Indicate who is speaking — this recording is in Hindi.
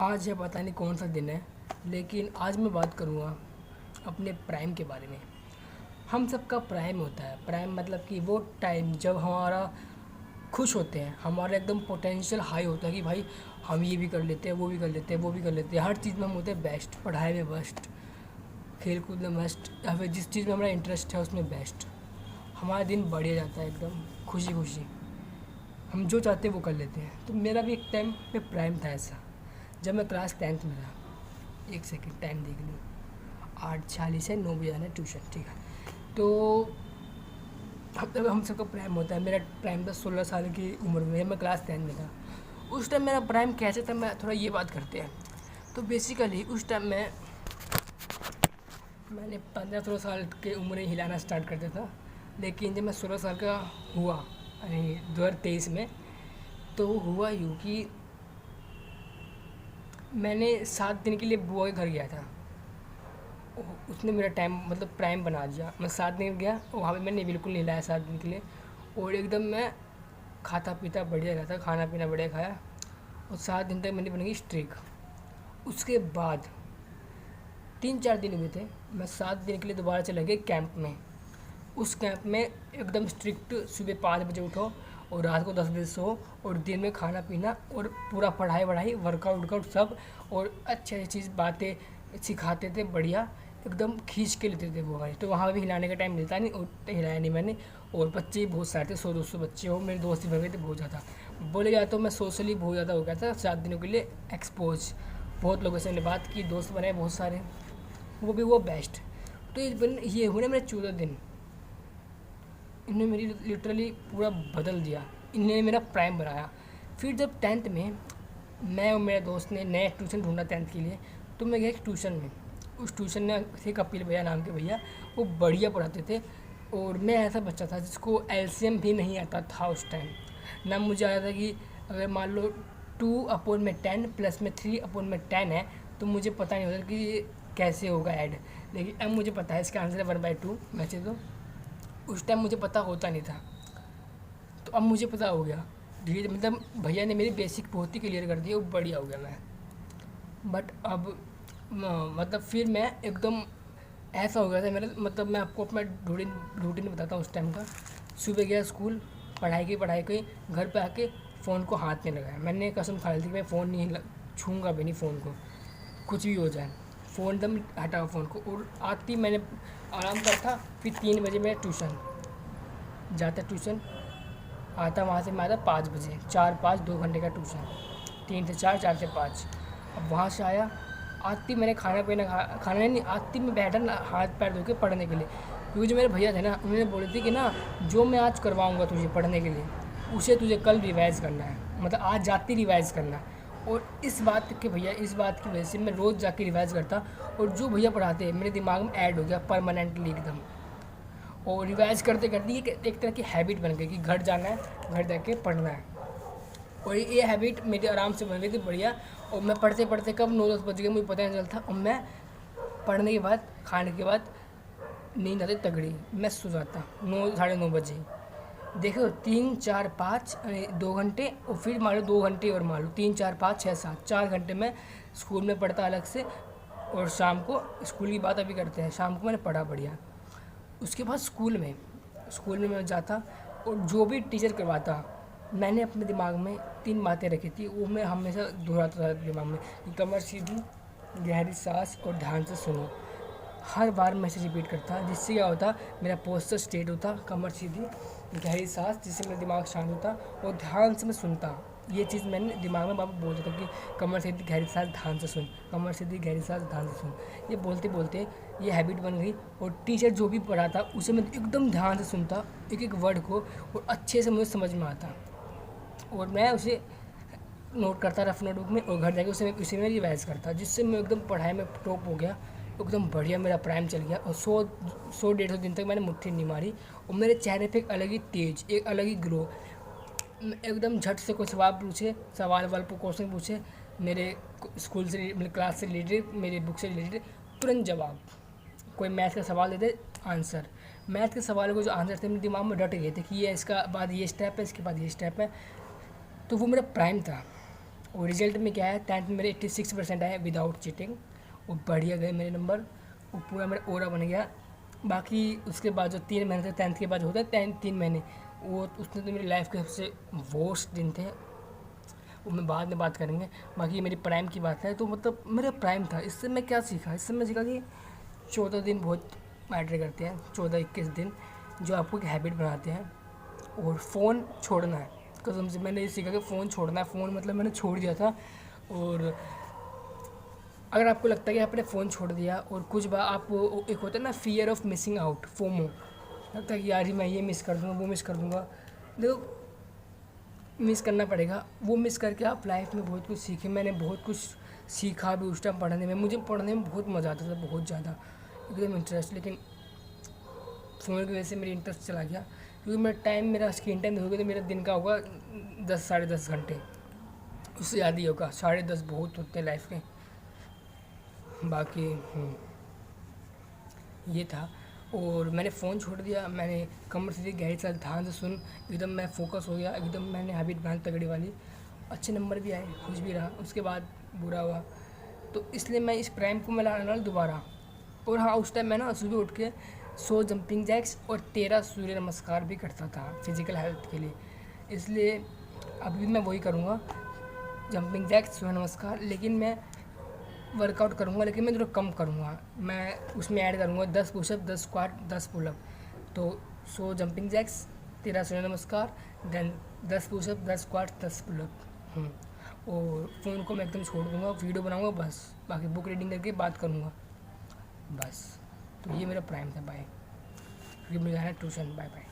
Speaker 1: आज है पता नहीं कौन सा दिन है, लेकिन आज मैं बात करूँगा अपने प्राइम के बारे में। हम सबका प्राइम होता है। प्राइम मतलब कि वो टाइम जब हमारा खुश होते हैं, हमारा एकदम पोटेंशियल हाई होता है कि भाई हम ये भी कर लेते हैं, वो भी कर लेते हैं, वो भी कर लेते हैं। हर चीज़ में हम होते हैं बेस्ट, पढ़ाई में बेस्ट, खेल कूद में बेस्ट, या फिर जिस चीज़ में हमारा इंटरेस्ट है उसमें बेस्ट। हमारा दिन बढ़िया जाता है एकदम खुशी खुशी, हम जो चाहते हैं वो कर लेते हैं। तो मेरा भी एक टाइम पे प्राइम था ऐसा, जब मैं क्लास 10th में था। एक सेकंड टाइम देख लूँ, 8:40 है, 9 बजे आना है ट्यूशन, ठीक है। तो हम सबका प्राइम होता है। मेरा प्राइम था 16 साल की उम्र में, मैं क्लास 10 में था। उस टाइम मेरा प्राइम कैसे था, मैं थोड़ा ये बात करते हैं। तो बेसिकली उस टाइम मैंने 15-16 साल की उम्र में हिलाना स्टार्ट कर दिया था। लेकिन जब मैं 16 साल का हुआ, यानी 2023 में, तो हुआ यूँ कि मैंने 7 दिन के लिए बुआ के घर गया था। उसने मेरा टाइम मतलब प्राइम बना दिया। मैं 7 दिन गया और वहाँ पे मैंने बिल्कुल नहीं हिलाया 7 दिन के लिए, और एकदम मैं खाता पीता बढ़िया रहता, खाना पीना बढ़िया खाया, और 7 दिन तक मैंने बन गई स्ट्रिक। उसके बाद 3-4 दिन हुए थे, मैं 7 दिन के लिए दोबारा चला गया कैंप में। उस कैंप में एकदम स्ट्रिक्ट, सुबह 5 बजे उठो और रात को 10 बजे सो, और दिन में खाना पीना और पूरा पढ़ाई वढ़ाई वर्कआउट वर्कआउट सब, और अच्छी अच्छी चीज़ बातें सिखाते थे बढ़िया, एकदम खींच के लेते थे वो हमारी। तो वहाँ भी हिलाने का टाइम मिलता नहीं, और हिलाया नहीं मैंने। और बच्चे भी बहुत सारे थे, 100-200 बच्चे हो, मेरे दोस्त भी भर गए थे बहुत ज़्यादा। बोले जाए तो मैं सोशली बहुत ज़्यादा हो गया था 7 दिनों के लिए एक्सपोज। बहुत लोगों से मैंने बात की, दोस्त बने बहुत सारे, वो भी वो बेस्ट। तो ये हुए ना मेरे 14 दिन, इन्होंने मेरी लिटरली पूरा बदल दिया। इन्होंने मेरा प्राइम बनाया। फिर जब 10th में मैं और मेरे दोस्त ने नया ट्यूशन ढूंढा 10th के लिए, तो मैं गया एक ट्यूशन में। उस ट्यूशन में थे कपिल भैया नाम के भैया, वो बढ़िया पढ़ाते थे। और मैं ऐसा बच्चा था जिसको एलसीएम भी नहीं आता था उस टाइम। ना मुझे आया था कि अगर मान लो 2/10 प्लस में 3/10 है, तो मुझे पता नहीं होता कि ये कैसे होगा ऐड। लेकिन अब मुझे पता है इसका आंसर है 1/2। वैसे तो उस टाइम मुझे पता होता नहीं था, तो अब मुझे पता हो गया धीरे, मतलब भैया ने मेरी बेसिक बहुत ही क्लियर कर दी, वो बढ़िया हो गया मैं। बट अब मतलब फिर मैं एकदम ऐसा हो गया था मेरा, मतलब मैं आपको अपना रूटीन बताता हूँ उस टाइम का। सुबह गया स्कूल, पढ़ाई की, घर पे आके फ़ोन को हाथ नहीं लगाया। मैंने कसम खा ली थी कि मैं फ़ोन नहीं छूँगा भी नहीं फ़ोन को, कुछ भी हो जाए। फ़ोन एकदम हटाओ फ़ोन को। और आती मैंने आराम करता, फिर 3 बजे मैं ट्यूशन जाता, ट्यूशन आता, वहाँ से मैं आता 5 बजे, 4-5 2 घंटे का ट्यूशन, 3 से 4, 4 से 5। अब वहाँ से आया, आती मैंने खाना पीना खाना नहीं, आती मैं बैठा ना हाथ पैर धो के पढ़ने के लिए। क्योंकि जो मेरे भैया थे ना, उन्होंने बोले थे कि ना जो मैं आज करवाऊँगा तुझे पढ़ने के लिए, उसे तुझे कल रिवाइज़ करना है, मतलब आज जाती रिवाइज़ करना है। और इस बात की वजह से मैं रोज़ जाके रिवाइज़ करता, और जो भैया पढ़ाते हैं मेरे दिमाग में ऐड हो गया परमानेंटली एकदम। और रिवाइज़ करते करते ये एक तरह की हैबिट बन गई कि घर जाना है, घर जाके पढ़ना है। और ये हैबिट मेरी आराम से बन गई थी बढ़िया। और मैं पढ़ते पढ़ते कब 9-10 बज गए मुझे पता नहीं चलता। और मैं पढ़ने के बाद, खाने के बाद नींद आती तगड़ी, मैं सो जाता 9-9:30 बजे। देखो 3-4-5 2 घंटे, और फिर मान लो 2 घंटे और मान लो 3-4-5-6-7 4 घंटे मैं स्कूल में पढ़ता अलग से। और शाम को स्कूल की बात अभी करते हैं, शाम को मैंने पढ़ा बढ़िया। उसके बाद स्कूल में मैं जाता, और जो भी टीचर करवाता, मैंने अपने दिमाग में 3 बातें रखी थी, वो मैं हमेशा दोहराता था दिमाग में कि कमर सीधी, गहरी सांस और ध्यान से सुनो। हर बार मैं इसे रिपीट करता, जिससे क्या होता, मेरा पोस्चर स्ट्रेट होता, कमर सीधी, गहरी सांस, जिससे मेरा दिमाग शांत होता, और ध्यान से मैं सुनता। ये चीज़ मैंने दिमाग में बाबा बोलता था कि कमर सीधी गहरी सांस ध्यान से सुन, कमर सीधी गहरी सांस ध्यान से सुन। ये बोलते बोलते ये हैबिट बन गई, और टीचर जो भी पढ़ाता उसे मैं एकदम ध्यान से सुनता, एक एक वर्ड को, और अच्छे से मुझे समझ में आता। और मैं उसे नोट करता रफ नोटबुक में, और घर जाके उसे मैं रिवाइज़ करता, जिससे मैं एकदम पढ़ाई में टॉप हो गया, एकदम बढ़िया मेरा प्राइम चल गया। और 100-150 दिन तक मैंने मुट्ठी नहीं मारी, और मेरे चेहरे पे एक अलग ही तेज, एक अलग ही ग्लो। एकदम झट से कोई सवाल क्वेश्चन पूछे मेरे स्कूल से, मेरे क्लास से रिलेटेड, मेरे बुक से रिलेटेड, तुरंत जवाब। कोई मैथ का सवाल दे दे, आंसर। मैथ के सवालों को जो आंसर थे मेरे दिमाग में डट गए थे कि ये इसका बाद ये स्टेप है, इसके बाद ये स्टेप है। तो वो मेरा प्राइम था। और रिजल्ट में क्या है, 10th में मेरे 86% आए विदाउट चीटिंग, और बढ़िया गए मेरे नंबर, वो पूरा मेरा ओरा बन गया। बाकी उसके बाद जो 3 महीने थे 10th के बाद होता है 3 महीने, वो उसने तो मेरी लाइफ के सबसे वर्स्ट दिन थे, वो मैं बाद में बात करेंगे। बाकी मेरी प्राइम की बात है तो मतलब मेरा प्राइम था। इससे मैं क्या सीखा, इससे मैं सीखा कि 14 दिन बहुत मैटर करते हैं, 14-21 दिन जो आपको एक हैबिट बनाते हैं। और फ़ोन छोड़ना है, कसम से मैंने ये सीखा कि फ़ोन छोड़ना है। फ़ोन मतलब मैंने छोड़ दिया था। और अगर आपको लगता है कि आपने फ़ोन छोड़ दिया और कुछ बार आप, एक होता है ना fear of missing out, FOMO, लगता है कि यार ही मैं ये मिस कर दूँगा, वो मिस कर दूँगा। देखो, मिस करना पड़ेगा, वो मिस करके आप लाइफ में बहुत कुछ सीखे। मैंने बहुत कुछ सीखा भी उस टाइम पढ़ने में, मुझे पढ़ने में बहुत मज़ा आता था, बहुत ज़्यादा एकदम इंटरेस्ट। लेकिन फ़ोन की वजह से मेरी इंटरेस्ट चला गया, क्योंकि मेरा स्क्रीन टाइम देखोगे तो मेरा दिन का होगा 10 साढ़े 10 घंटे, उससे ज़्यादा ही होगा। 10:30 बहुत होते हैं लाइफ के। बाकी ये था। और मैंने फ़ोन छोड़ दिया, मैंने कमर सीधी गहरी से ध्यान से सुन, एकदम मैं फोकस हो गया, एकदम मैंने हैबिट बनाई तगड़ी वाली। अच्छे नंबर भी आए, खुश भी रहा। उसके बाद बुरा हुआ, तो इसलिए मैं इस प्राइम को मैं लाने वाला दोबारा। और हाँ, उस टाइम मैं ना सुबह उठ के 100 जंपिंग जैक्स और 13 सूर्य नमस्कार भी करता था फिज़िकल हेल्थ के लिए। इसलिए अभी भी मैं वही करूँगा, जंपिंग जैक्स, सूर्य नमस्कार। लेकिन मैं वर्कआउट करूँगा, लेकिन मैं थोड़ा कम करूँगा। मैं उसमें ऐड करूँगा 10 पुशअप, 10 स्क्वाट, 10 पुलअप। तो 100 जंपिंग जैक्स, 13 सूर्य नमस्कार, देन 10 पुशअप, 10 स्क्वाट, 10 पुलअप। और फ़ोन को मैं एकदम छोड़ दूँगा, वीडियो बनाऊँगा बस, बाकी बुक रीडिंग करके बात करूँगा बस। तो ये मेरा प्राइम था। बाय, क्योंकि मुझे जाना है ट्यूशन। Bye bye.